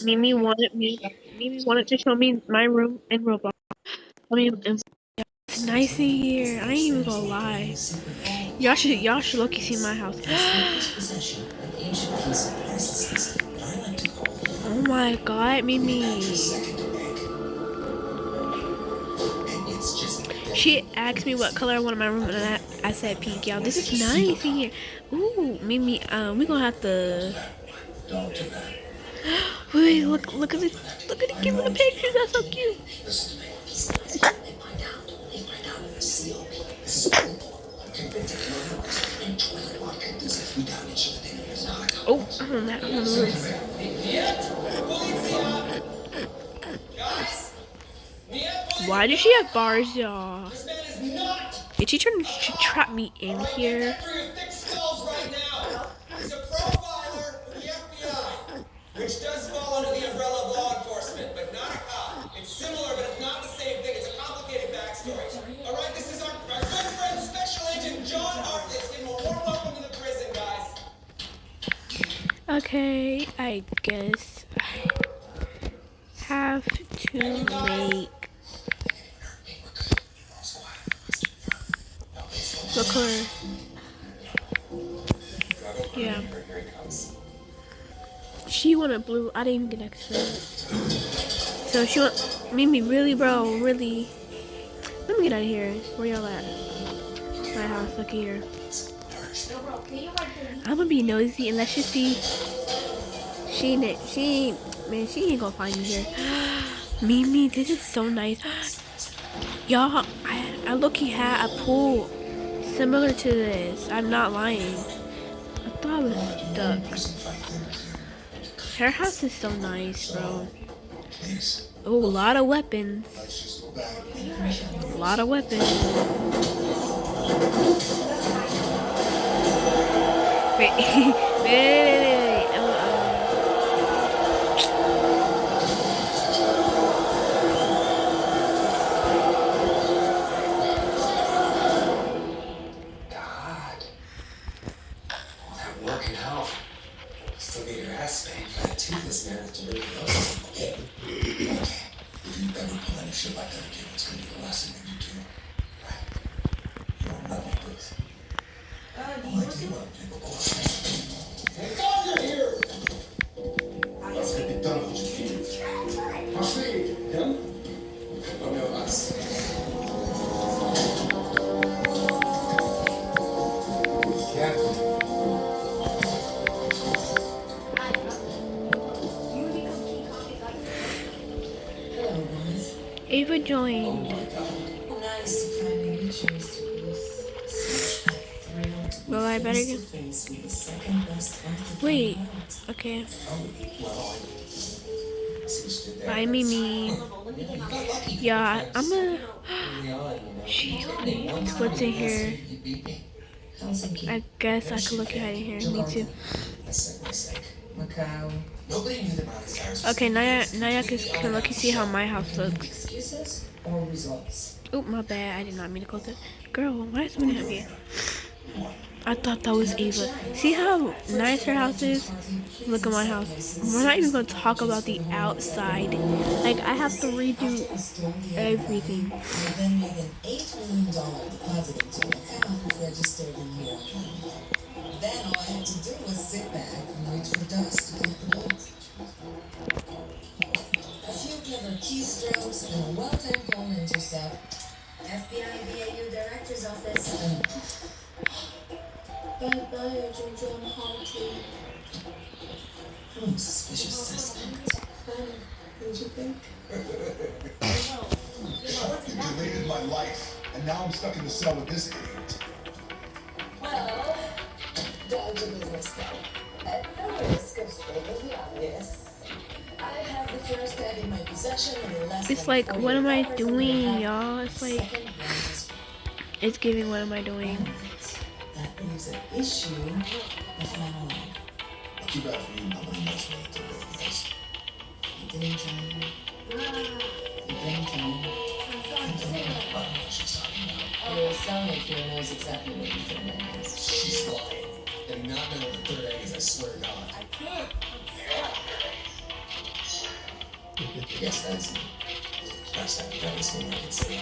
Mimi wanted to show me my room in Roblox. I mean, it's nice in here. I ain't even gonna lie. Y'all should look see my house. Oh my god, Mimi. She asked me what color I wanted my room, and I said pink. Y'all, this is nice in here. Ooh, Mimi. We gonna have to. Wait, look at it. Look at it. Give me the pictures. That's so cute. Oh, I'm on that. I'm on the roof. Why does she have bars, y'all? Did she try to trap me in here? Which does fall under the umbrella of law enforcement, but not a cop. It's similar, but it's not the same thing. It's a complicated backstory. All right, this is our good friend, Special Agent John Hartley. And we're warm welcome to the prison, guys. Okay, I guess I have to make. What color? Yeah. She wanted blue. I didn't even get next to it. So she want Mimi, really, bro, really. Let me get out of here. Where y'all at? My house. Look here. I'm gonna be nosy and let's just see. She ain't gonna find me here. Mimi, this is so nice. Y'all, I look-key had a pool similar to this. I'm not lying. I thought I was stuck. Her house is so nice, bro. Oh, a lot of weapons. A lot of weapons. Wait, wait. God, that working out. Still get your ass spanked for that toothless man after really loves. Okay. If you ever pull any shit like that again, it's gonna be the last thing you do. Right? You don't let me breathe. I like to be one of people Thank God you're here! Let's get it done with you. I'll see him. One of us. Yeah. Ava joined. Nice to finally meet you, well, I better get. Wait. Okay. Bye, Mimi. Yeah, I'm gonna. What's in here? I guess I could look at it in here. Me too. Okay, now y'all can look and see how my house looks. Oh, my bad. I did not mean to close it. Girl, why is someone here? I thought that was Ava. See how nice her house is? Look at my house. We're not even going to talk about the outside. Like, I have to redo everything. Then made an $8 million deposit into an account registered in New York. Then all I had to do was sit back and wait for dust to hit the bolt. A few clever keystrokes and a well-timed call intercept. FBI BAU Director's Office. Bye-bye, Agent John Hartley. Suspicious suspect. What'd you think? You deleted my life, and now I'm stuck in the cell with this idiot. Well, down to business now. At no risk of stating the obvious, I have the first ad in my possession in less than 48 hours. It's like, what am I doing, y'all? It's like, it's giving, what am I doing? That leaves an issue with my own. Too bad for you, nobody knows what it really is. You didn't try. You didn't try. I don't know what she's talking about. Your cellmate here knows exactly what your third egg is. She's lying. And not knowing what the third egg is, I swear to God. I can't. Yes, that is me. That's that is me, I can see.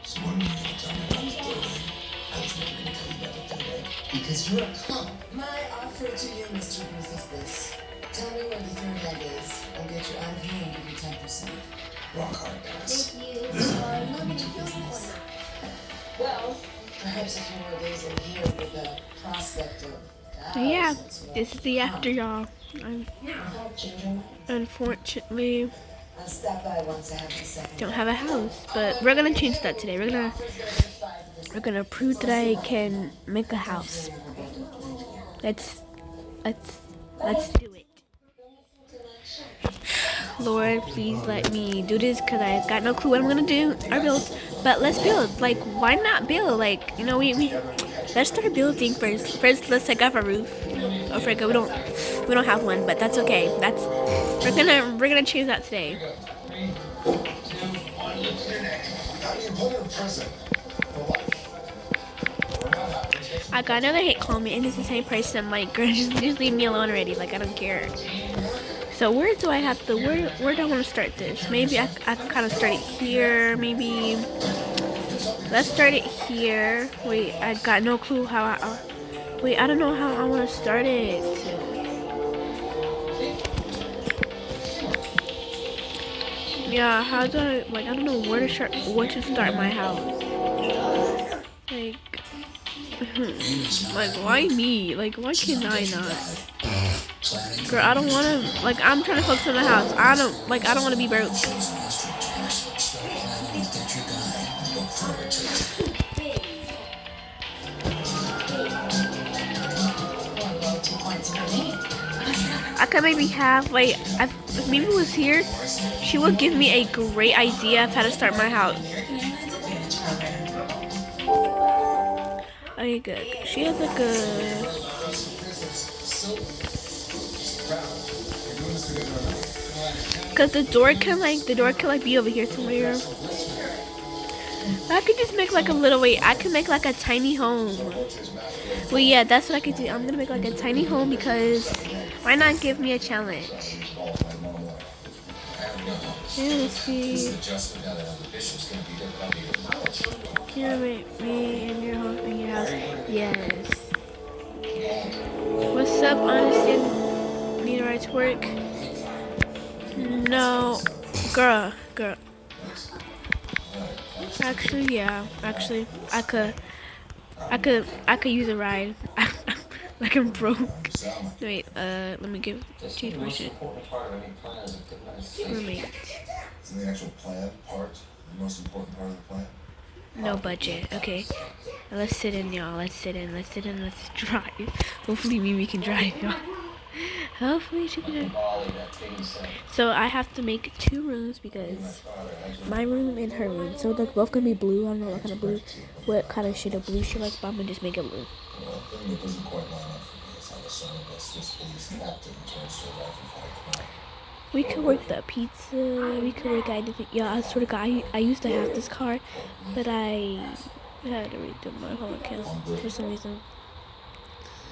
So when are you gonna tell me about the third egg? I was never gonna tell you about the third egg. Because you're a cop. My offer to you, Mr. Booth, is this. Tell me where the third egg is. I'll get you out of here and give you 10%. Rock hard, guys. Thank you. So, nobody feels or not? Well, perhaps a few more days in here with the prospect of Yeah, this is the after, y'all. Unfortunately, I'll stop by once I have the second. don't have a house, but we're gonna change that today. We're gonna prove that I can make a house. Let's do it. Lord, please let me do this because I got no clue what I'm gonna do or build. But let's build. Like, why not build? Like, you know, we let's start building first. First, let's take off our roof. Oh, frick, we don't have one, but that's okay. We're gonna change that today. I got another hate comment and it's the same person. Like, girl, just leave me alone already. Like, I don't care. So where do I want to start this? Maybe I can kind of start it here. Maybe let's start it here. Wait, I got no clue how I don't know how I want to start it. Yeah, how do I, like, I don't know where to start my house. Like, like, why me? Like, why can I not? Girl, I don't want to, like, I'm trying to focus on the house. I don't want to be broke. I could maybe have, like, if Mimi was here, she would give me a great idea of how to start my house. Okay, good. She has like a... Cause the door can be over here somewhere. I could just make like a little I can make like a tiny home. Well, yeah, that's what I could do. I'm gonna make like a tiny home because why not give me a challenge? Yeah, let's see. Can you make me in your home, in your house? Yes. What's up, honestly? Need a ride to work? No, girl. Actually, yeah. Actually, I could use a ride. Like I'm broke. Wait, let me change my shit. Roommate. Isn't the actual plan part the most important part of the plan? No budget. Okay. Now let's sit in, y'all. Let's drive. Hopefully Mimi can drive, y'all. Hopefully she can drive. So I have to make 2 rooms because my room and her room. So they're both gonna be blue. I don't know what kind of blue. What kind of shade of blue she likes, but I'm gonna just make it blue. Well, the thing that doesn't quite line up for me is how the son of this police captain turns to a life of high crime. We could work the pizza. We could work anything. Yeah, I sort of got. I used to have this car, but I had to redo my whole account for some reason.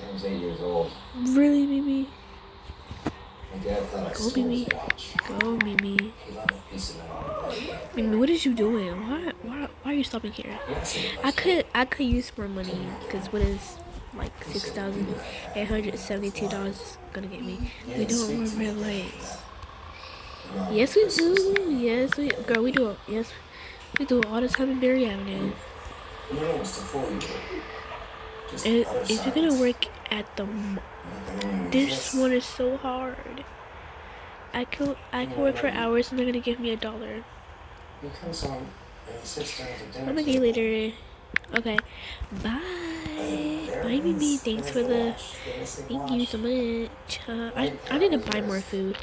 I was 8 years old. Really, Mimi? Go, Mimi. Go, Mimi. Mimi, what is you doing? Why are you stopping here? I could use more money because what is like $6,872 gonna get me? We don't want red lights. Yes, we do. Yes, girl, we do. Yes, we do it all the time in Berry Avenue. And if you're gonna work at the this one is so hard. I could work for hours and they're gonna give me $1. I'm gonna get you later. Okay, bye. Bye, Mimi. Thank you so much. I need to buy more food.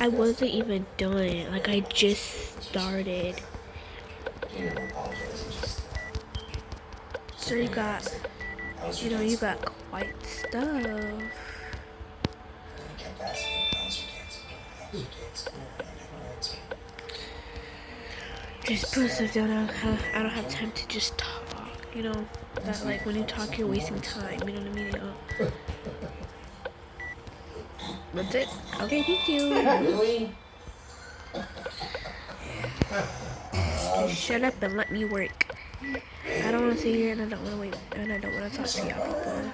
I wasn't even done. Like, I just started. So you got quite stuff. Just put stuff down. I don't have time to just talk. You know, that like when you talk, you're wasting time. You know what I mean? That's it. Okay, thank you. Really? Just shut up and let me work. I don't want to sit here and I don't want to wait and I don't want to talk to y'all people.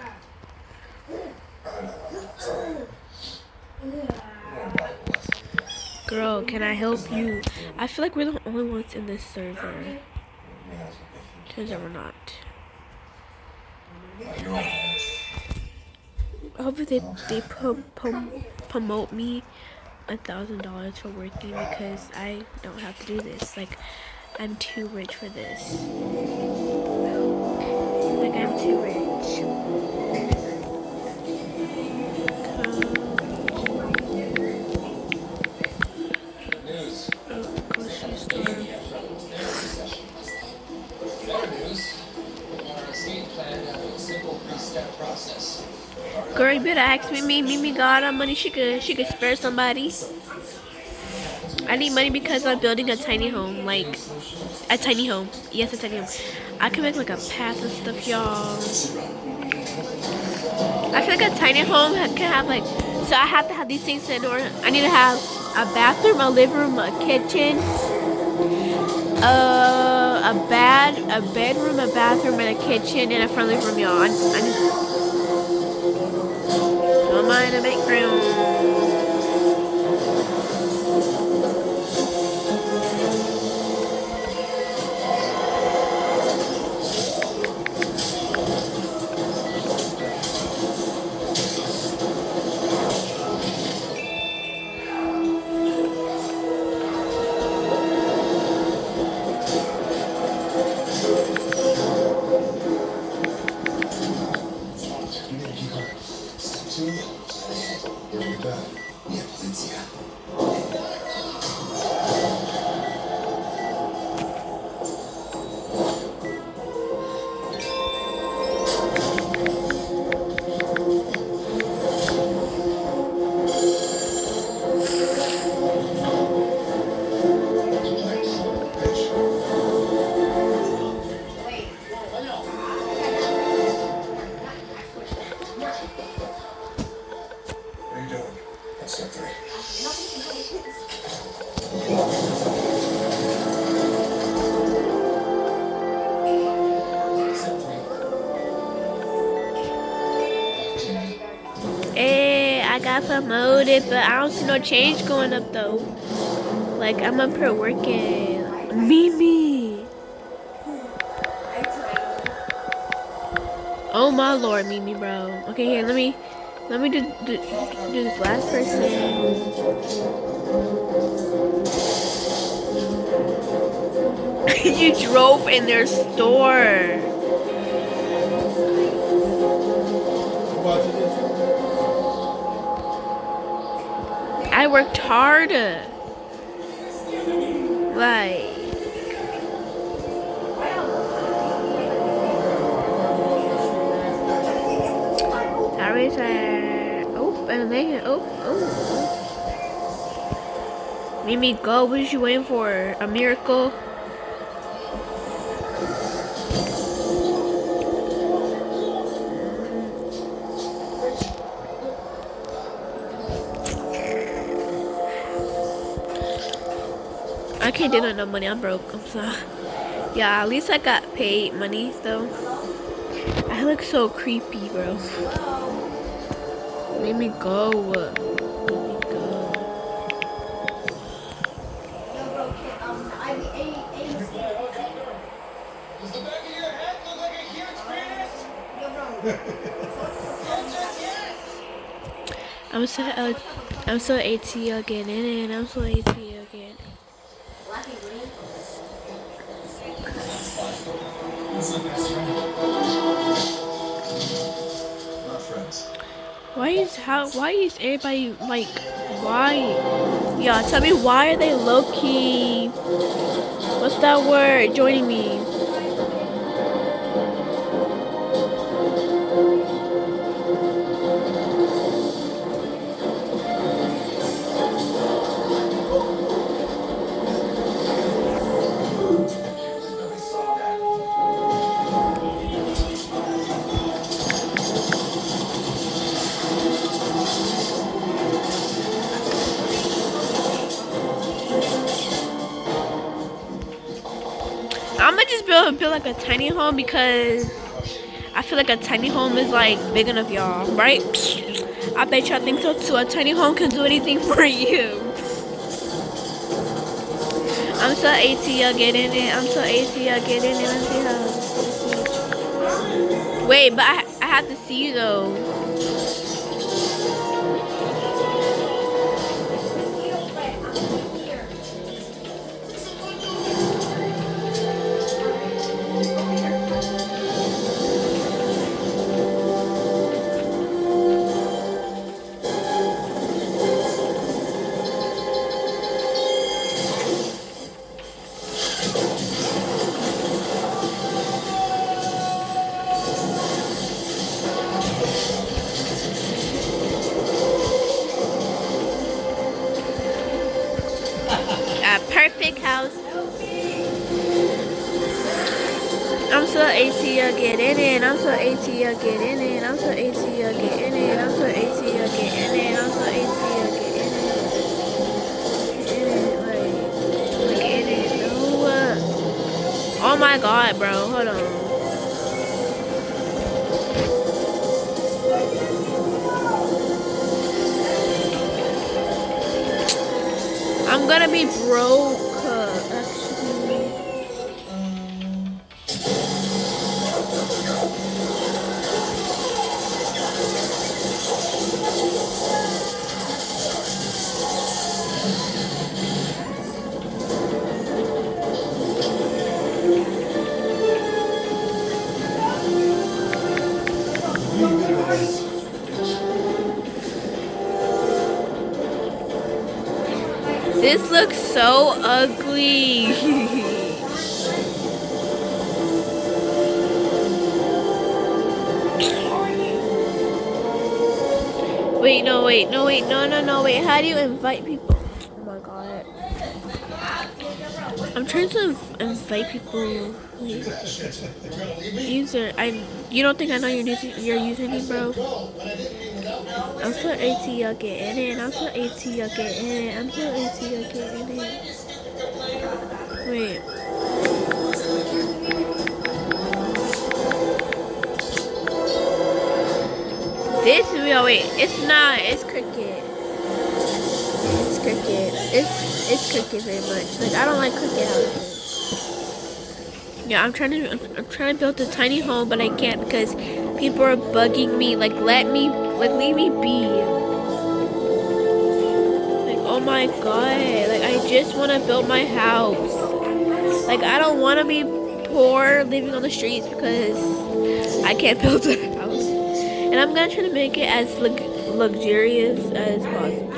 Girl, can I help you? I feel like we're the only ones in this server. Turns out we're not. I hope if they promote me $1,000 for working because I don't have to do this. Like, I'm too rich for this. Like, I'm too rich. Grocery store. Better news. Our escape plan has a simple three-step process. Girl, you better ask Mimi got our money. She could spare somebody. I need money because I'm building a tiny home. Like, a tiny home. Yes, a tiny home. I can make like a path and stuff, y'all. I feel like a tiny home can have like, so I have to have these things in order. I need to have a bathroom, a living room, a kitchen, a bedroom, a bathroom, and a kitchen, and a front living room, y'all. I need mama in the background. Hey, I got promoted, but I don't see no change going up though. Like, I'm up here working. Mimi. Oh my lord, Mimi, bro. Okay, here, let me do this last person. You drove in their store. I worked hard. Like, Tyrese and they oh. Mimi, go. What is you waiting for? A miracle? I can't do no money. I'm broke. I'm sorry. Yeah, at least I got paid money though. I look so creepy, bro. Let me go. Let me go. Does the back of your head look like a huge penis? I'm so ATL again, and I'm so ATL again. Why is everybody like, why? Y'all tell me, why are they low-key, what's that word, joining me? feel like a tiny home because I feel like a tiny home is like big enough, y'all, right? I bet y'all think so too. A tiny home can do anything for you. I'm so ATL getting it. I'm so ATL getting it. Let's see how. Wait, but I have to see you though. A perfect house. I'm so ATL getting it. I'm so ATL getting it. I'm so ATL getting it. I'm so ATL getting it. I'm so ATL getting it. Like in it. No. Oh my god, bro. Hold on. I'm gonna be broke, actually. This looks so ugly. Wait, no, wait, no, wait, no, wait. How do you invite people? Oh my god. I'm trying to invite people. Wait. User, you don't think I know your username, bro? I'm so ATL getting it. I'm so ATL getting it. I'm so ATL getting it. Wait. This is real. Wait, it's not. It's cricket. It's cricket. It's cricket very much. Like I don't like cricket houses. Yeah, I'm trying to build a tiny home, but I can't because people are bugging me. Like leave me be. Like oh my god. Like I just want to build my house. Like I don't want to be poor living on the streets because I can't build a house. And I'm gonna try to make it as luxurious as possible.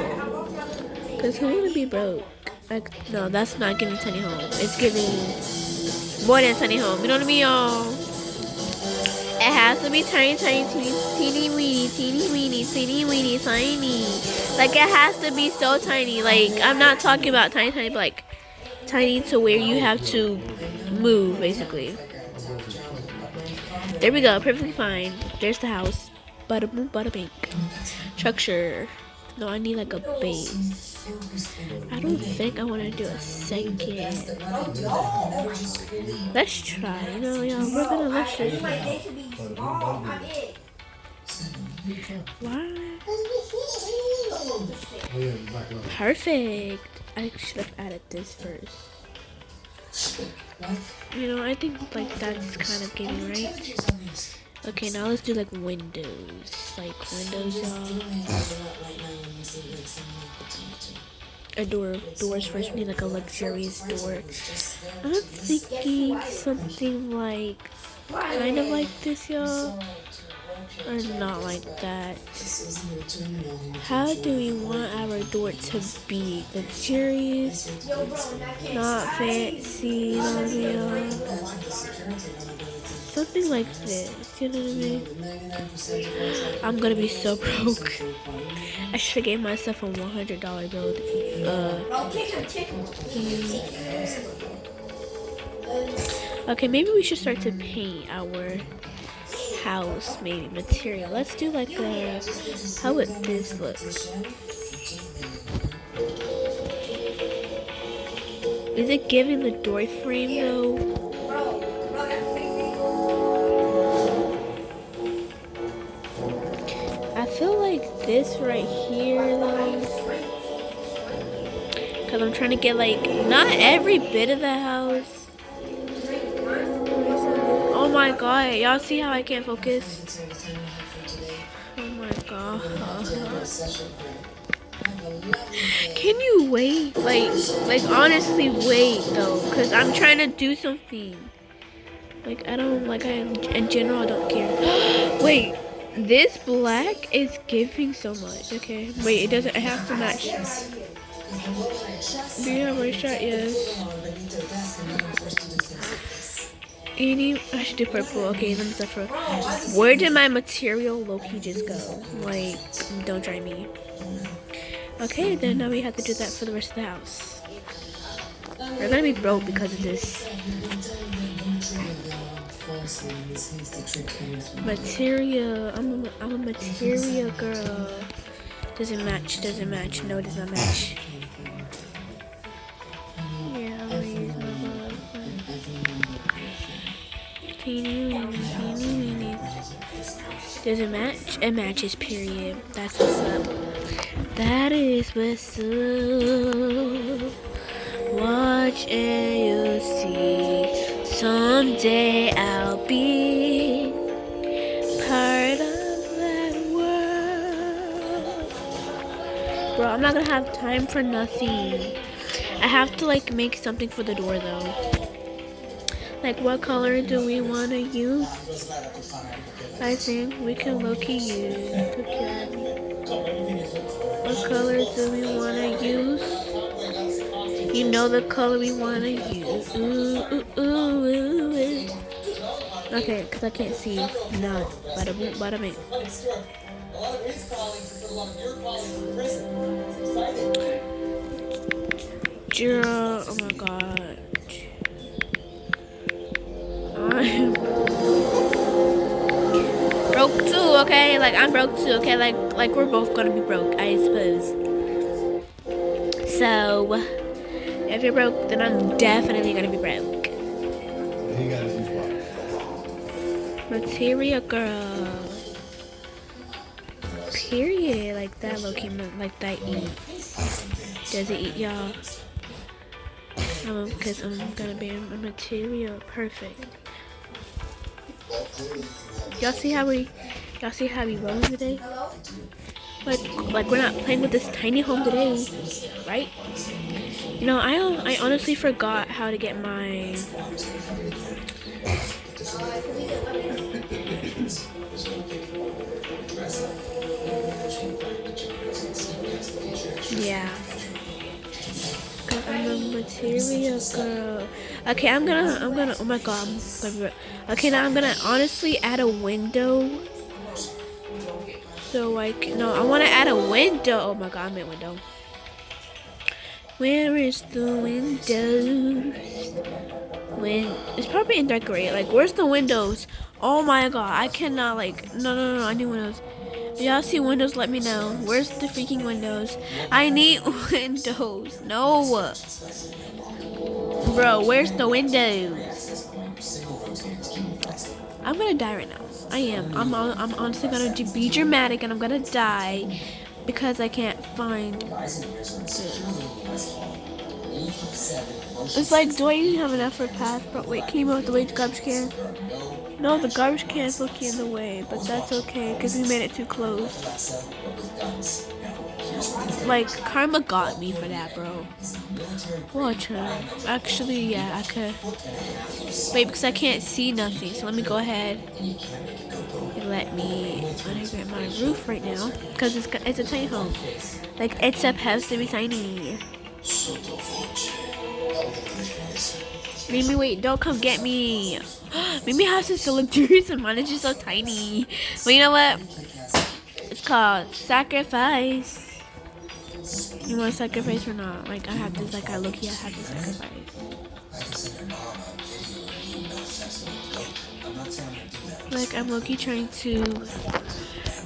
Cause who wanna be broke? Like no, that's not giving tiny home. It's giving more than tiny home. You know what I mean, y'all? It has to be tiny, teeny weeny, tiny. Like it has to be so tiny. Like I'm not talking about tiny, but like tiny to where you have to move, basically. There we go, perfectly fine. There's the house. Bada boom, bada bing. Structure. No, I need like a base. I don't think I want to do a second. Let's try. You know, yeah, we're gonna let's just. What? Perfect. I should have added this first. You know, I think like that's kind of getting right. Okay, now let's do like windows. Like windows, y'all. A doors first. We need like a luxurious door. I'm thinking something like kind of like this, y'all. Or not like that. How do we want our door to be? Luxurious, not fancy, something like this, you know what I mean? I'm gonna be so broke. I should have gave myself a $100 bill. Okay, maybe we should start to paint our house, maybe material. Let's do like a, how would this look? Is it giving the door frame though? this right here though, because I'm trying to get like not every bit of the house. Oh my god, y'all see how I can't focus? Oh my god. Can you wait? Like honestly wait though, because I'm trying to do something. Like I don't, like I in general I don't care. Wait, this black is giving so much. Okay, wait, it doesn't, it has to match. Do you have my shot? Yes. I should do purple. Okay, let me suffer. Where did my material low-key just go? Like, don't try me. Okay, then now we have to do that for the rest of the house. We're gonna be broke because of this. Material. I'm a material girl. Doesn't match. Doesn't match. No, it does not match. Yeah, I'm gonna use my ball. Does it match? It matches. Period. That's what's up. That is what's up. Watch and you'll see. Someday I'll be part of that world. Bro, I'm not gonna have time for nothing. I have to like make something for the door though. Like what color do we want to use? I think we can low-key use. What color do we want to use? You know the color we want to use. Ooh, ooh, ooh, ooh, ooh. Okay, because I can't see. No, bada boom, bada bing. Jira, oh my god. I'm broke too, okay? Like I'm broke too, okay? Like we're both gonna be broke, I suppose. So if you're broke, then I'm definitely gonna be broke. Material girl. Period. Like that low-key, like that eats. Does it eat, y'all? Because I'm gonna be a material. Perfect. Y'all see how we rolling today? Like we're not playing with this tiny home today, right? You know, I honestly forgot how to get my yeah. I'm a material girl. Okay, I'm gonna. Oh my god. Okay, now I'm gonna honestly add a window. So like, no, I want to add a window. Oh my god, I made a window. Where is the windows? It's probably in decorate. Like, where's the windows? Oh my god, I cannot like. No. I need windows. Y'all see windows? Let me know. Where's the freaking windows? I need windows. No. Bro, where's the windows? I'm gonna die right now. I am. I'm honestly gonna be dramatic and I'm gonna die because I can't find this. It's like, do I even have enough for a path? But wait, can you move the way to garbage can? No, the garbage can is looking in the way, but that's okay because we made it too close. Like, karma got me for that, bro. Watch her. Actually, yeah, I could. Wait, because I can't see nothing, so let me go ahead and let me integrate my roof right now because it's a tiny home. Like, it's supposed to be tiny. Mimi, wait, don't come get me. Mimi house is so luxurious and mine is just so tiny. But you know what? It's called sacrifice. You want to sacrifice or not? Like, I have this, like, I look here, I have to sacrifice. Like, I'm low-key trying to.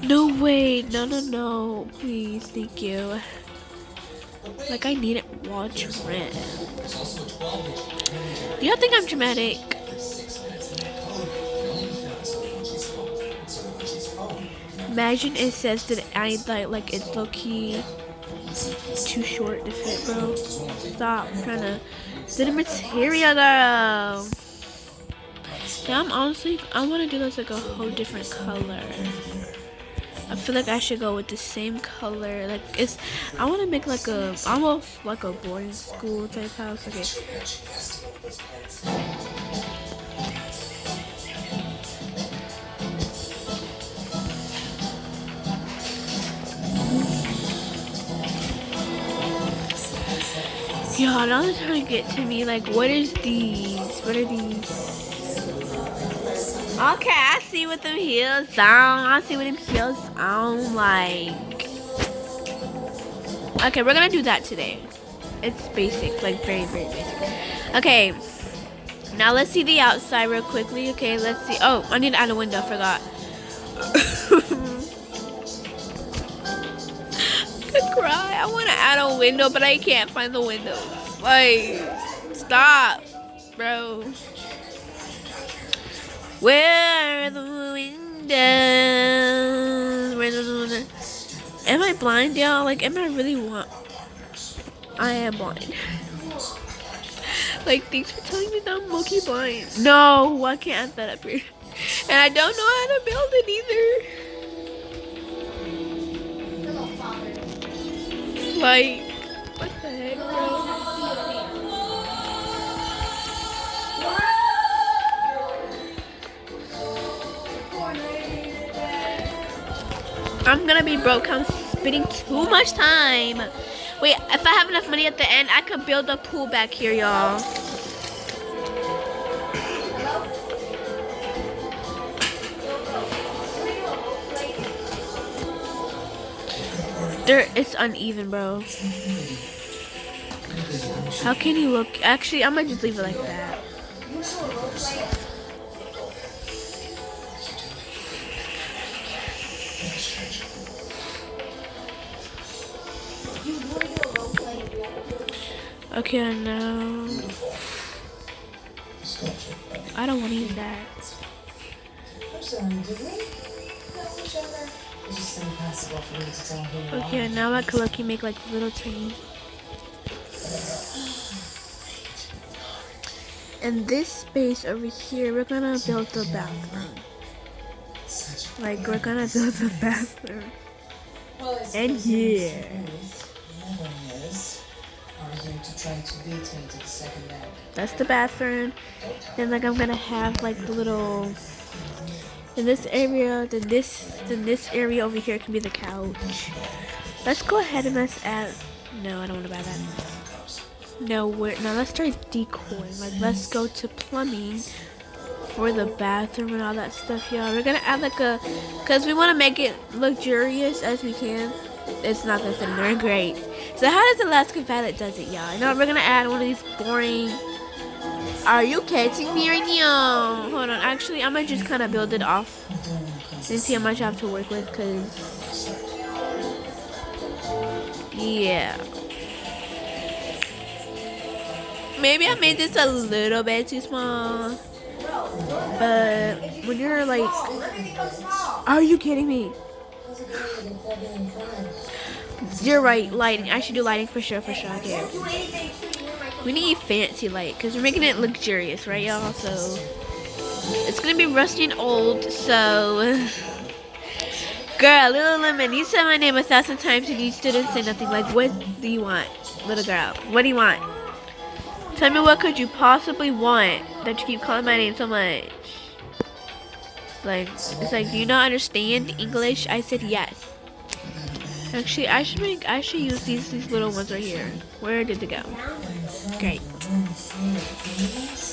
No, wait, no, please, thank you. Like, I need it. Watch rent. Do y'all think I'm dramatic? Imagine it says that I like it's low key too short to fit, bro. Stop trying to. Do the material, girl. Yeah, I want to do this like a whole different color. I feel like I should go with the same color. Like I want to make like a almost like a boarding school type house. Okay. Y'all, now they're trying to get to me. Like, what is these? What are these? Okay, I see what them heels sound. I see what them heels sound like. Okay, we're gonna do that today. It's basic, like very, very basic. Okay, now let's see the outside real quickly. Okay, let's see. Oh, I need to add a window. I forgot. Could cry. I want to add a window, but I can't find the window. Like, stop, bro. Where are the windows? Where's the window? Am I blind, y'all? Like, am I really I am blind. Like, thanks for telling me that I'm low-key blind. No, I can't add that up here. And I don't know how to build it either. Like, what the heck, bro? I'm gonna be broke. I'm spending too much time. Wait, if I have enough money at the end, I could build a pool back here, y'all. It's uneven, bro. How can you look? Actually, I might just leave it like that. Okay, no. I don't want to use that. Okay, now I can lucky make like little tiny. And this space over here, we're gonna build a bathroom. Like, we're gonna build a bathroom. And here. That's the bathroom. Then like I'm gonna have like the little in this area, then this area over here can be the couch. Let's go ahead and let's add no, I don't wanna buy that. No, let's try decoring. Like let's go to plumbing for the bathroom and all that stuff, y'all. We're gonna add like cause we wanna make it luxurious as we can. It's not gonna fit in there. Great. So how does Alaska Violet does it, y'all? No, we're gonna add one of these boring. Are you catching me right now? Hold on. Actually, I'm gonna just kind of build it off and see how much I have to work with, cause yeah. Maybe I made this a little bit too small, but when you're like, are you kidding me? You're right, lighting. I should do lighting for sure, okay. We need fancy light, because we're making it luxurious, right, y'all? So, it's going to be rusty and old, so... Girl, Little Lemon, you said my name 1,000 times and you still didn't say nothing. Like, what do you want, little girl? What do you want? Tell me what could you possibly want that you keep calling my name so much? Like, it's like, do you not understand English? I said yes. Actually, I should use these little ones right here. Where did they go? Great.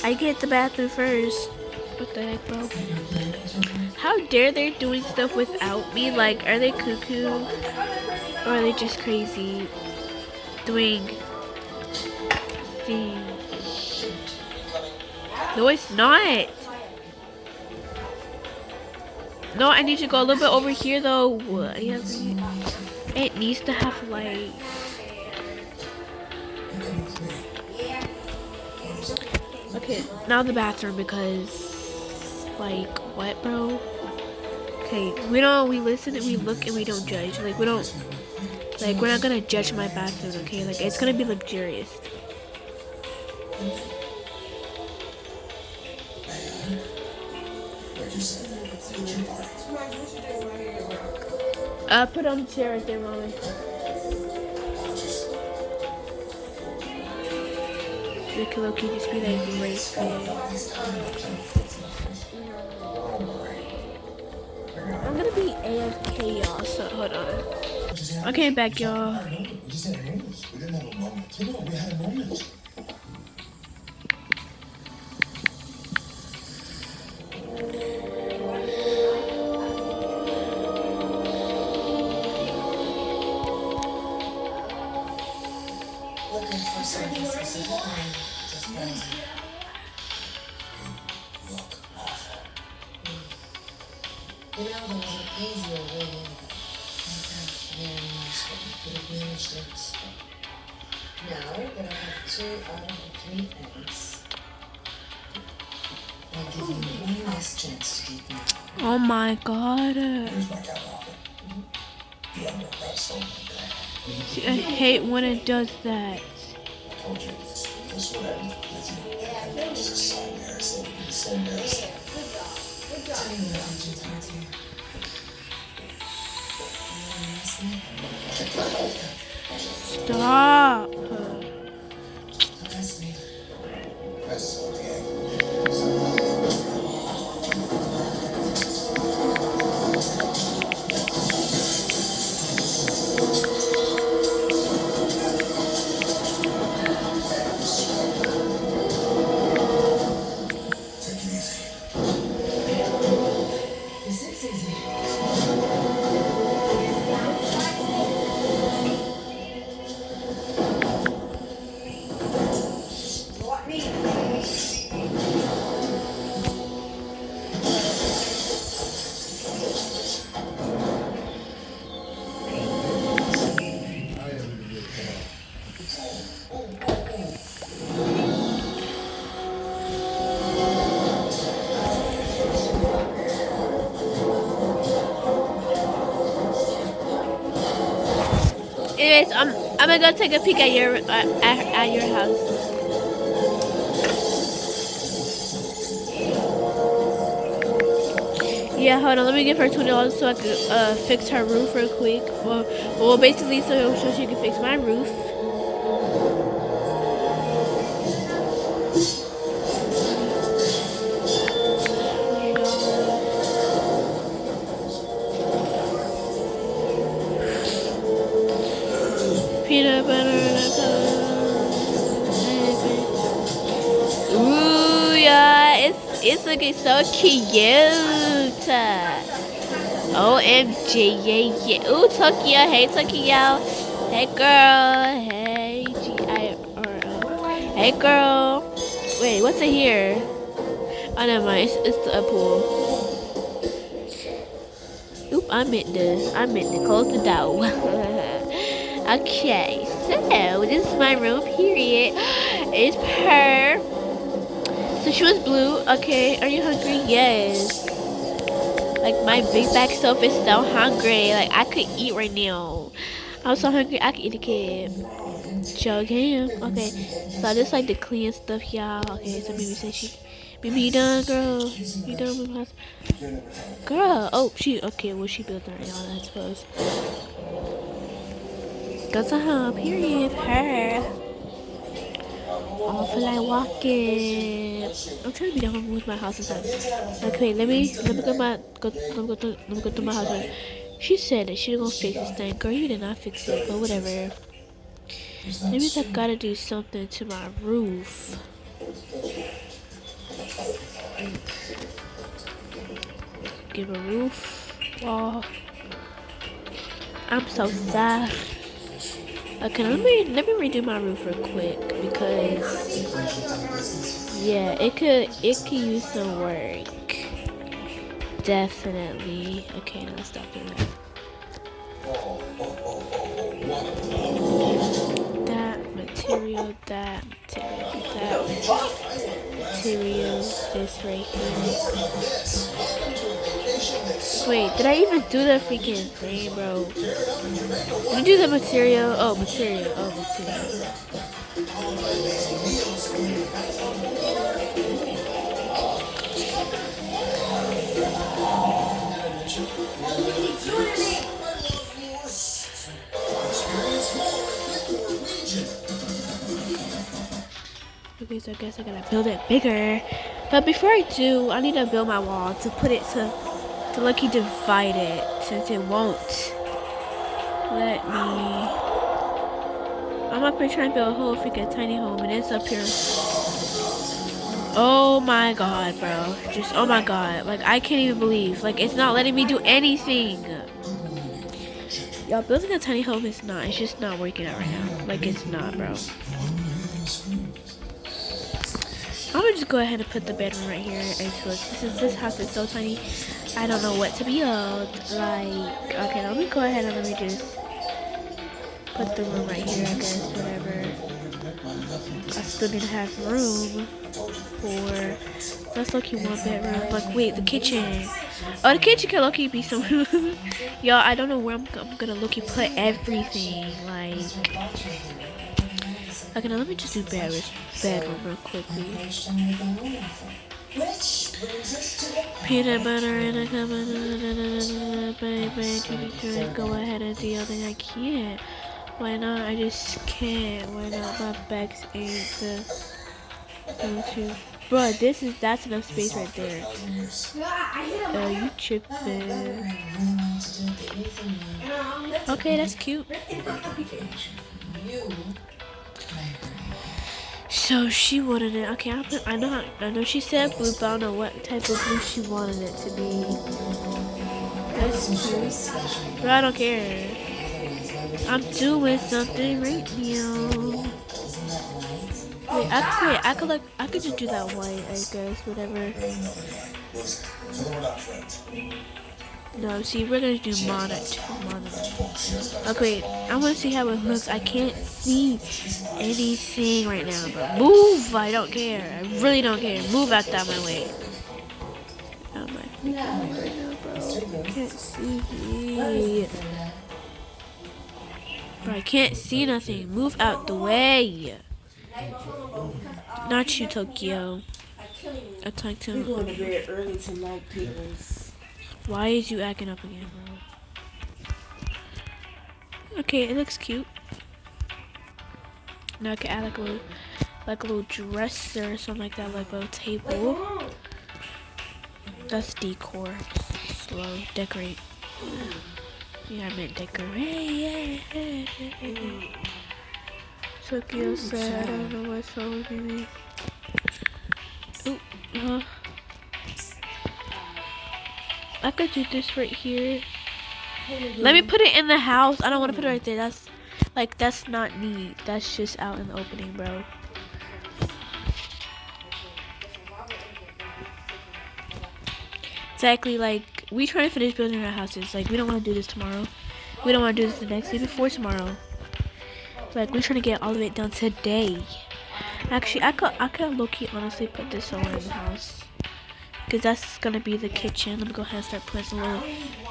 I get the bathroom first. What the heck, bro? How dare they doing stuff without me? Like, are they cuckoo? Or are they just crazy? Doing things. No, it's not. No, I need to go a little bit over here, though. It needs to have light. Okay, now the bathroom because, like, what, bro? Okay, we listen and we look and we don't judge. Like, we're not gonna judge my bathroom, okay? Like, it's gonna be luxurious. Like you said, it's your party. Put on the chair right there, mommy. We could low-key just be like grateful. I'm gonna be AFK, y'all, so hold on. Okay, back, y'all. We just had a moment. We didn't have a moment. You know, we had a moment. Looking for something specific. Just crazy. You look awful. You know, there was an easier way in. Very nice one. Could have managed it. Now that I have 2 out of the 3 eggs, I'll give you one last chance to keep me. Oh my god. Here's my cat locker. You underpressed so much. See, I hate when it does that. I told you, this would end with you. It's just so embarrassing. It's so embarrassing. Tell me what I did to you. You miss me? Stop. Miss me. I just want the egg. Take it easy. This is easy. What me? Anyways, I'm gonna go take a peek at your house. Yeah, hold on. Let me give her $20 so I could fix her roof real quick. Well, basically, so she can fix my roof. Peanut butter and ooh, yeah, it's looking so cute. OMG, yeah, yeah. Ooh, Tokyo, hey Tokyo, hey girl, hey GIRL, hey girl. Wait, what's in here? Oh, never mind. It's the pool. Oop, I meant to close the door. Okay, so this is my room, period. It's her. So she was blue. Okay, are you hungry? Yes. Like, my big back self is so hungry. Like, I could eat right now. I'm so hungry, I could eat a kid. Joking. Okay, so I just like to clean stuff, y'all. Okay, so Mimi said Mimi, you done, girl? You done with my house? Girl, oh, okay, well, she built it right now, I suppose. Go to home, period, her. I feel like walking. I'm trying to be done with my house inside. Okay, let me go through my house. Right. She said that she was gonna fix this thing. Girl, you did not fix it, but whatever. That means I gotta do something to my roof. Give a roof wall. I'm so sad. Okay, let me redo my roof real quick because yeah, it could use some work. Definitely. Okay, now stop doing that. That material, that material, this right here. Wait, did I even do the freaking thing, bro? Did you do the material? Oh, material. Oh, material. Okay, so I guess I gotta build it bigger. But before I do, I need to build my wall to put it to lucky divide it, since it won't let me. I'm up here trying to build a whole freaking tiny home, and it's up here. Oh my god, bro. Just, oh my god. Like, I can't even believe. Like, it's not letting me do anything. Y'all, building a tiny home is not. It's just not working out right now. Like, it's not, bro. I'm gonna just go ahead and put the bedroom right here. And so this house is so tiny. I don't know what to build. Like, okay, let me go ahead and let me just put the room right here, I guess, whatever. I still need to have room for, let's look at one bedroom. Like, wait, the kitchen. Oh, the kitchen can look be some. Y'all, I don't know where I'm gonna look and put everything. Like, okay, now let me just do bedroom real quickly. Peanut butter and a cup of baby. Go ahead and do the other thing. I can't. Why not? I just can't. Why not? My bags ain't the go-to. Bro, that's enough space right there. You tripping. Okay, that's cute. So she wanted it. Okay, I know she said blue, but I don't know what type of blue she wanted it to be. That's cute. But I don't care. I'm doing something right now. Wait, I could just do that white, I guess, whatever. No, see, we're gonna do monotone. Okay, wait, I wanna see how it looks. I can't see anything right now, bro. Move! I don't care. I really don't care. Move out that my way. Out my freaking way right now, bro. I can't see. Bro, I can't see nothing. Move out the way. Not you, Tokyo. I talked to him. We're going to bed early tonight, peoples. Why is you acting up again, bro? Okay, it looks cute. Now I can add like a little dresser or something like that, like a little table. That's decor. Slow. Decorate. Yeah, I meant decorate. Tokyo said, I don't know what's wrong with me. Ooh, I could do this right here. Let me put it in the house. I don't want to put it right there. That's not neat. That's just out in the opening, bro. Exactly, like, we trying to finish building our houses. Like, we don't want to do this tomorrow. We don't want to do this the next day before tomorrow. Like, we're trying to get all of it done today. Actually, I could low-key honestly put this somewhere in the house. Because that's going to be the kitchen. Let me go ahead and start putting some little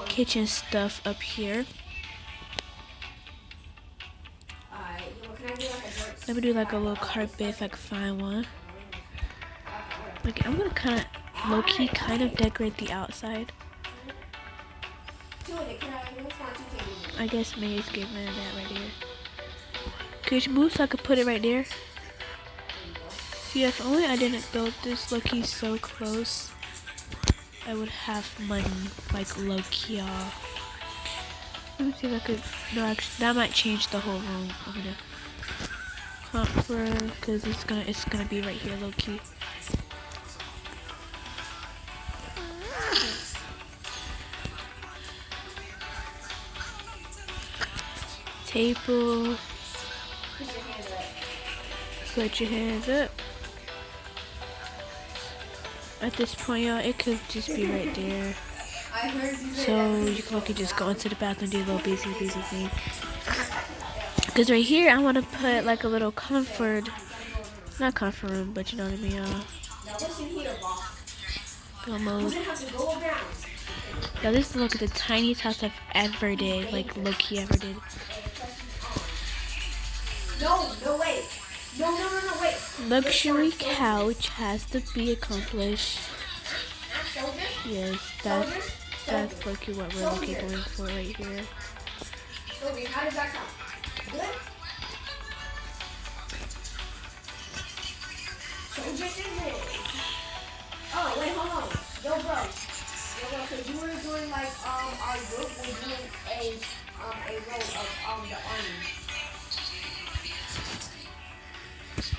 kitchen stuff up here. Let me do like a little carpet if I can find one. Okay, I'm going to kind of low-key kind of decorate the outside. I guess May's giving that right here. Could you move so I could put it right there? See, if only I didn't build this low-key so close, I would have money, like low-key. Let me see if I could. No, actually, that might change the whole room. I'm gonna comfort because it's gonna be right here, low-key. Table. Put your hands up. At this point, y'all, it could just be right there. So you can just go into the bathroom and do a little busy thing. Because right here, I want to put like a little comfort, not comfort room, but you know what I mean, Go mode. Yo, this is look the tiniest house I've ever did. Like low-key ever did. No, wait. No, wait. Luxury couch has to be accomplished. Yes, that's low-key what we're going for right here. Sylvie, how does that sound? Good? So this is it. Oh, wait, hold on. Yo, bro, so you were doing like, our group was doing a row of, the army.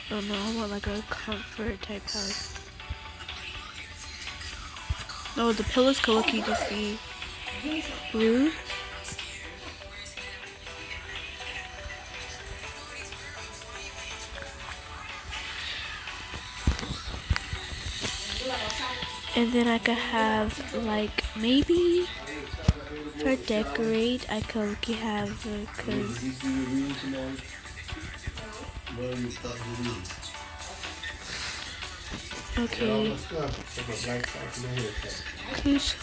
Oh no, I want like a comfort type house. No, the pillows could look just be blue. And then I could have like maybe for decorate I could have cause okay.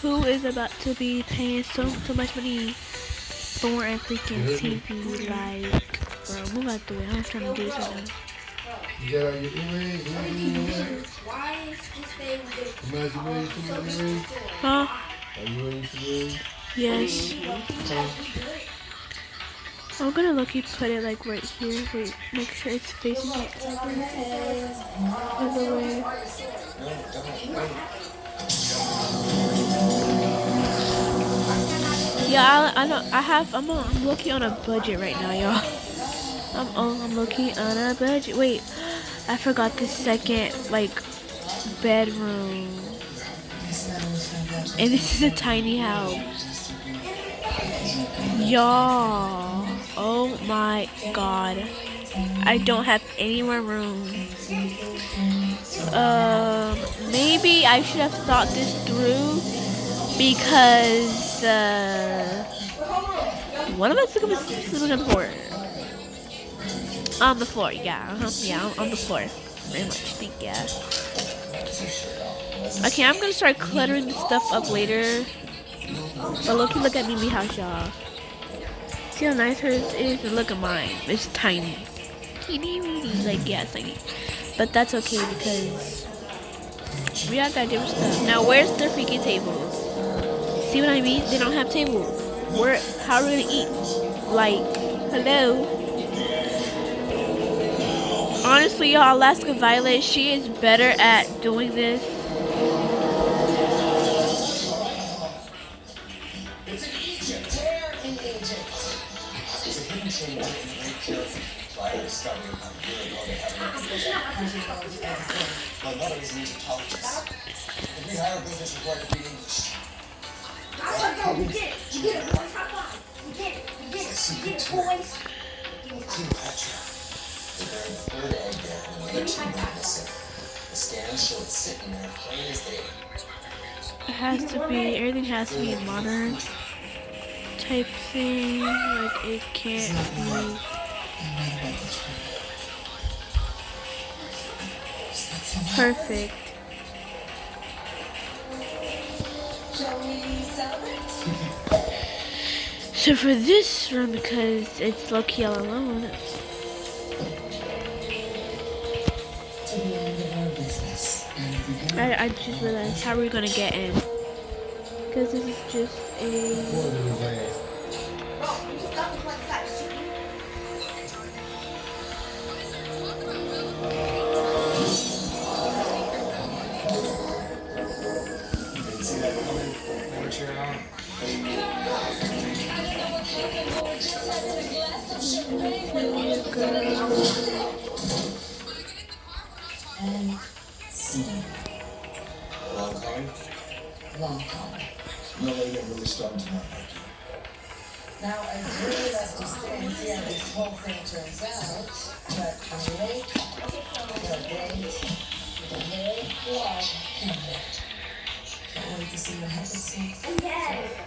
Who is about to be paying so much money for a freaking TV? Like, bro, move out the way. I'm trying to do this right now. Why is this thing Huh? Are you ready for this? Yes. I'm gonna lucky put it like right here. Wait, make sure it's facing like other way. Yeah, I know. I'm looking on a budget right now, y'all. I'm looking on a budget. Wait, I forgot the second like bedroom, and this is a tiny house. Y'all, oh my god, I don't have any more room. Maybe I should have thought this through because what am I sleeping on the floor? On the floor, yeah, yeah, on the floor. Very much, think, yeah. Okay, I'm gonna start cluttering this stuff up later. But look at me house, y'all. See how nice hers is? And look at mine. It's tiny. Teeny weeny. Like, yeah, it's tiny. But that's okay because we all got different stuff. Now, where's their freaking tables? See what I mean? They don't have tables. How are we gonna eat? Like, hello? Honestly, y'all, Alaska Violet, she is better at doing this. It has to be, everything has to be modern type thing. Like, it can't be. Perfect. So for this room, because it's low-key all alone, I just realized how we're gonna get in. Because this is just a... Long con. No way they're really starting to know about you. Now, I really like to stay and see how this whole thing turns out, but I'm late for a date with a very flawed camera. Can't wait to see what happens next.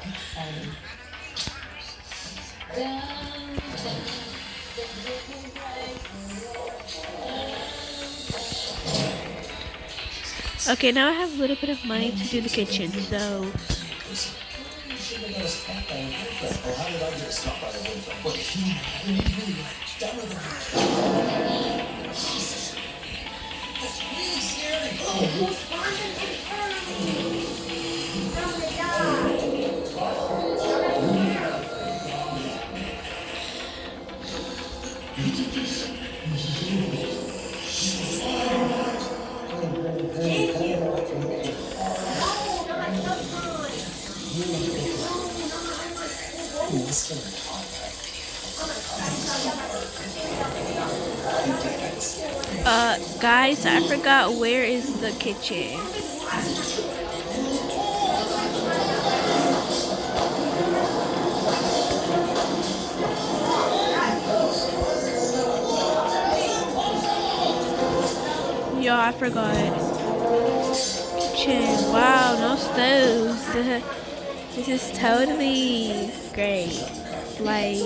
Exciting. Okay, now I have a little bit of money to do the kitchen, so even got a spot by a boyfriend. Oh, how did I get a spot by a boyfriend? But he really dumber than Jesus. That's really scary. Oh, responding in early. From the Thank you. No, not Guys, I forgot where is the kitchen. Yo, I forgot. Kitchen. Wow, no stoves. This is totally great. Like.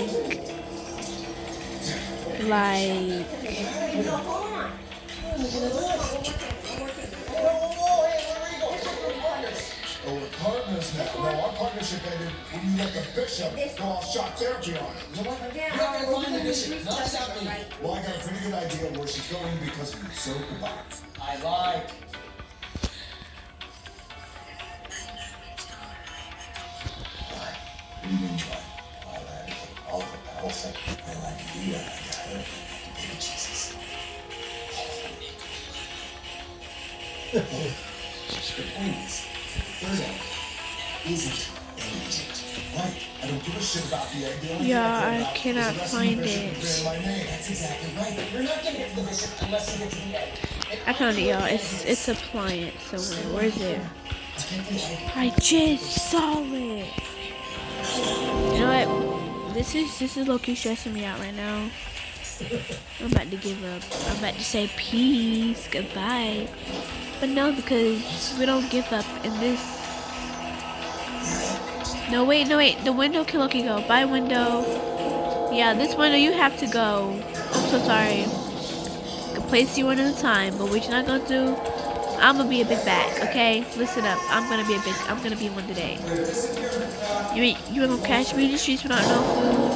No, hold on. Oh, we're partners now. No, our partnership ended when you let the bishop go all shot therapy on it. You know what? Yeah, You're not gonna find the bishop. Not without me. Well, I got a pretty good idea where she's going because of you. So goodbye. I lied. What do you mean by all that? All the battles that no idea I got her. Baby Jesus. The point is, the third act isn't anything. Right? I don't give a shit about the idea. Yeah, I cannot find it. That's exactly right. You're not gonna get to the bishop unless you get to the end. I found it, y'all. It's a client somewhere. Where is it? I just saw it. You know what? This is low-key stressing me out right now. I'm about to give up. I'm about to say peace, goodbye. But no, because we don't give up in this. No, wait. The window can low-key go. Bye, window. Yeah, this window you have to go. I'm so sorry. I can place you one at a time, but what you're not gonna do, I'm gonna be a big bag, okay? Listen up. I'm gonna be one today. You ain't gonna catch me in the streets without no food.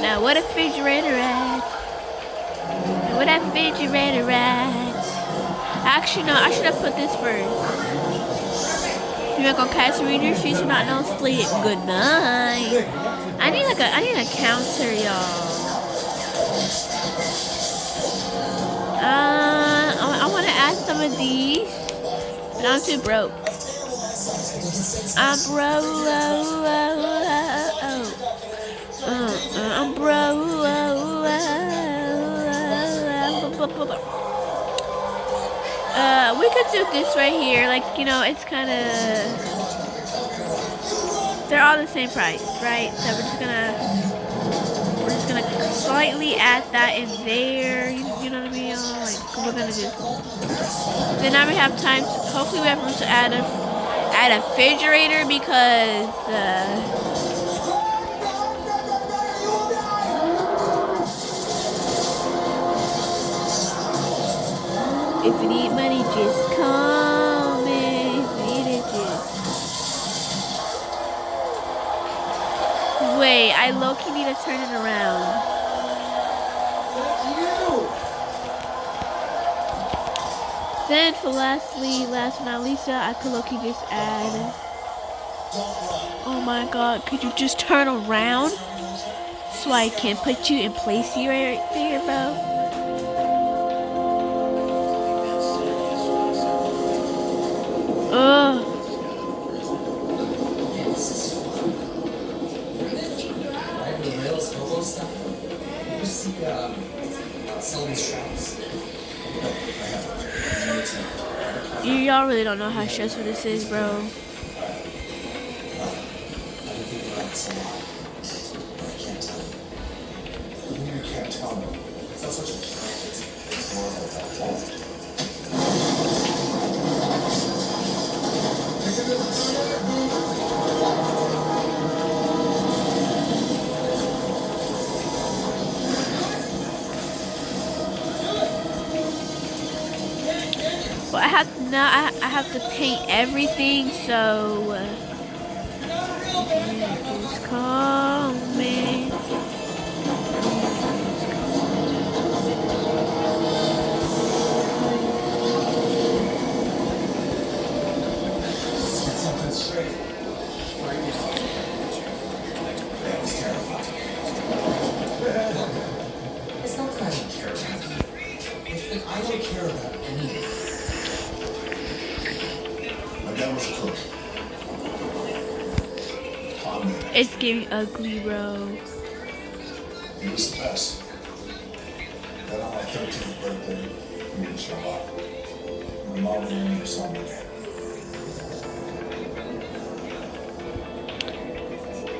Now what a refrigerator at? What that refrigerator at? Actually, no, I should have put this first. You ain't gonna catch me in the streets without no sleep. Good night. I need a counter, y'all. I want to add some of these, but I'm too broke. I'm broke. I'm broke. We could do this right here. Like, you know, it's kind of. They're all the same price, right? So we're just gonna slightly add that in there. You know what I mean? Like we're gonna do. Then now we have time. Hopefully we have room to add a refrigerator because if you need money, just come in. If you need it, just. Wait, I low-key need to turn it around. Then for last but not least, I could low-key just add. Oh my god, could you just turn around so I can put you in place here right there, bro? Ugh. Y'all really don't know how stressful this is, bro. You can't tell me. It's not such a it's more of now I have to paint everything, so just call me. Get something straight. That was terrifying. It's not that I don't care about you. It's that I don't care about anything. My dad was a cook. It's getting ugly, bro. He was the best. Then on my 13th birthday, he didn't show up. My mom didn't saw me again.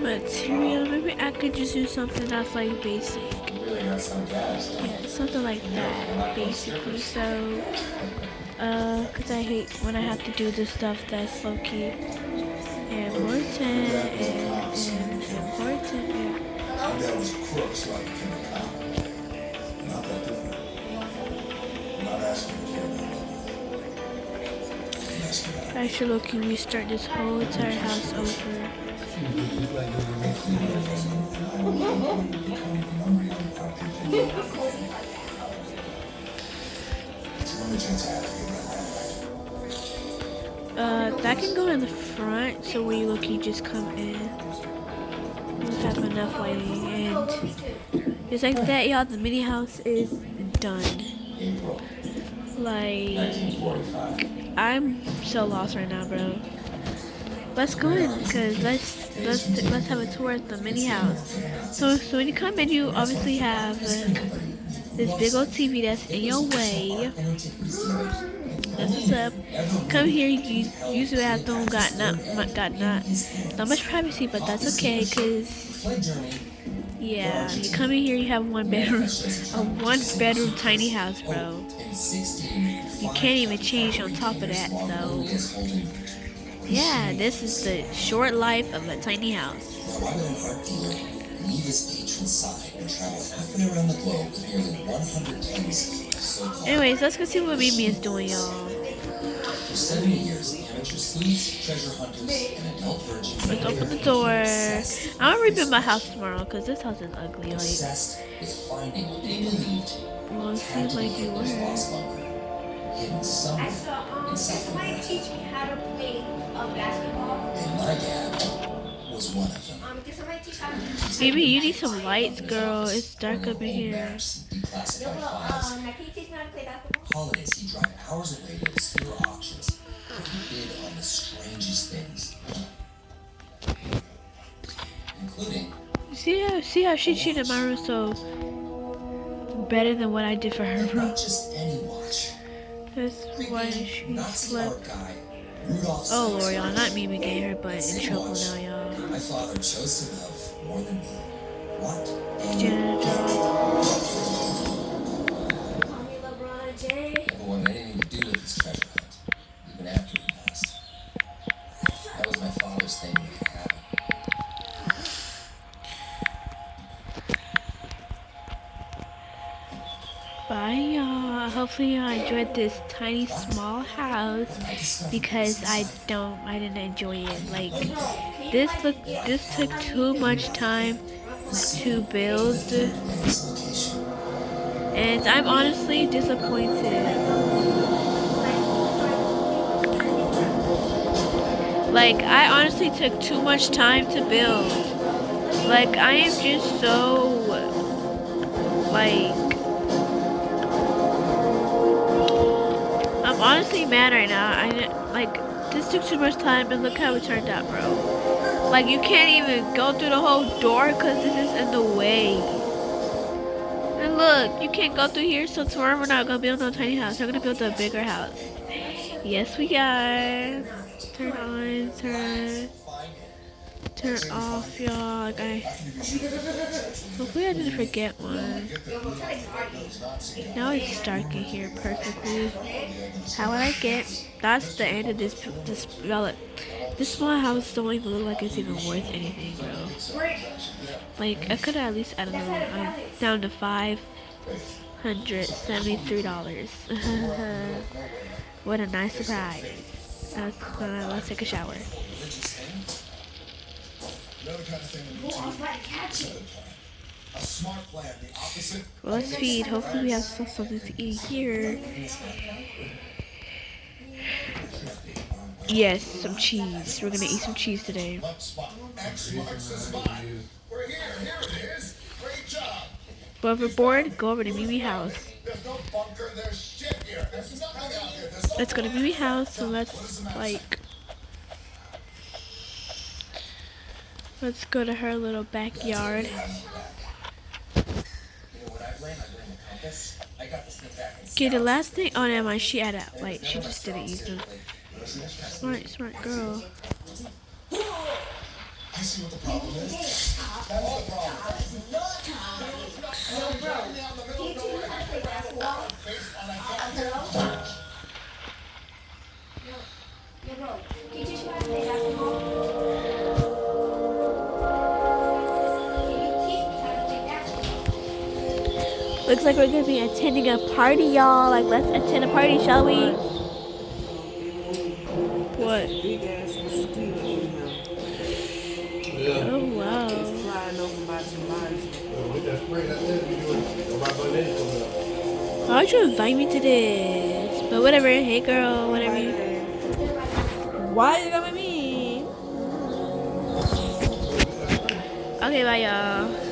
Material, maybe I could just do something that's like basic. You really got some gas. Yeah, something like that, basically. So, cause I hate when I have to do the stuff that's low key important and important. Yeah. My dad was a crook, so I became a cop. Not that different. I'm not asking you to care about me. I'm asking about I should look and restart this whole entire house over. That can go in the front, so when you look, you just come in. You just have enough lighting, and just like that, y'all, the mini house is done. Like, I'm so lost right now, bro. Let's go in, cause let's have a tour at the mini house. So when you come in, you obviously have this big old TV that's in your way. That's what's up. Come here, you use the bathroom. Got not much privacy, but that's okay, cause yeah, you come in here, you have a one bedroom tiny house, bro. You can't even change on top of that, so yeah, this is the short life of a tiny house. Leave his patron side and travel half an around the globe with nearly 100 tens. Anyways, let's go see what Mimi is doing, y'all. For 70 years, the amateur sleuths, treasure hunters, and adult virgins. Let's open the door. I'm gonna rebuild my house tomorrow because this house is ugly. Like, obsessed with finding what they believed. well, it seems like you were. Hidden somewhere I saw, in can South somebody America. teach me how to play basketball? And my dad was one of them. Can somebody teach how to Maybe you need some lights, girl. It's dark up in here. Maps and declassified files. now can you teach me how to play basketball? Holidays, he'd drive hours away to obscure auctions. He'd bid on the strangest things. Including See how she treated my room so better than what I did for her room. not just any watch. That's why she Nazi slept. art guy, Rudolph Oh Lord, Steiner. y'all, not Mimi getting her butt in Same trouble watch. now, y'all. My father chose to love more than me. What? Janitor. Call me LeBron James. Never wanted anything to do with his treasure hunt, even after he passed. That was my father's thing to make it happen. Bye, y'all. Hopefully y'all enjoyed this tiny small house because I didn't enjoy it. Like this took too much time to build, and I'm honestly disappointed. Like I honestly took too much time to build. Like I am just so like. I'm honestly mad right now. This took too much time, and look how it turned out, bro. Like, you can't even go through the whole door because this is in the way. And look, you can't go through here, so tomorrow we're not gonna build no tiny house. We're gonna build a bigger house. Yes, we are. Turn on, turn off, y'all. Like hopefully I didn't forget one. Now it's dark in here perfectly. How I like it. That's the end of this y'all. Look, this small house don't even look like it's even worth anything, bro. Like I could at least, I don't know, I'm down to $573. What a nice surprise. Let's take a shower. Religious thing. Another kind of thing that Oh, I was about to catch it. a smart plan, the opposite. Well, let's feed. Hopefully we have something to eat here. Yes, some cheese. We're gonna eat some cheese today. Left spot. X marks the spot. We're here. Here it is. Great job. But if we're bored, go over to BB house. There's no bunker. There's shit here. There's nothing out here. There's no Let's go to BB house. So let's go to her little backyard. You know what I blame? I blame the compass. I got to slip back and Okay, the last thing. Oh, never mind. She added light. She just didn't use them. Smart girl. I see what the problem is. That's the problem. Yo, bro, can you teach me how to play basketball? Hello? Yo, bro, can you teach me how to play basketball? Can you teach me how to play basketball? Looks like we're gonna be attending a party, y'all. Like, let's attend a party, shall we? What? Big ass mosquito in here. Oh wow. It's flying over my demise. Why'd you invite me to this? But whatever. Hey, girl. Whatever you. Why you got with me? Okay, bye, y'all.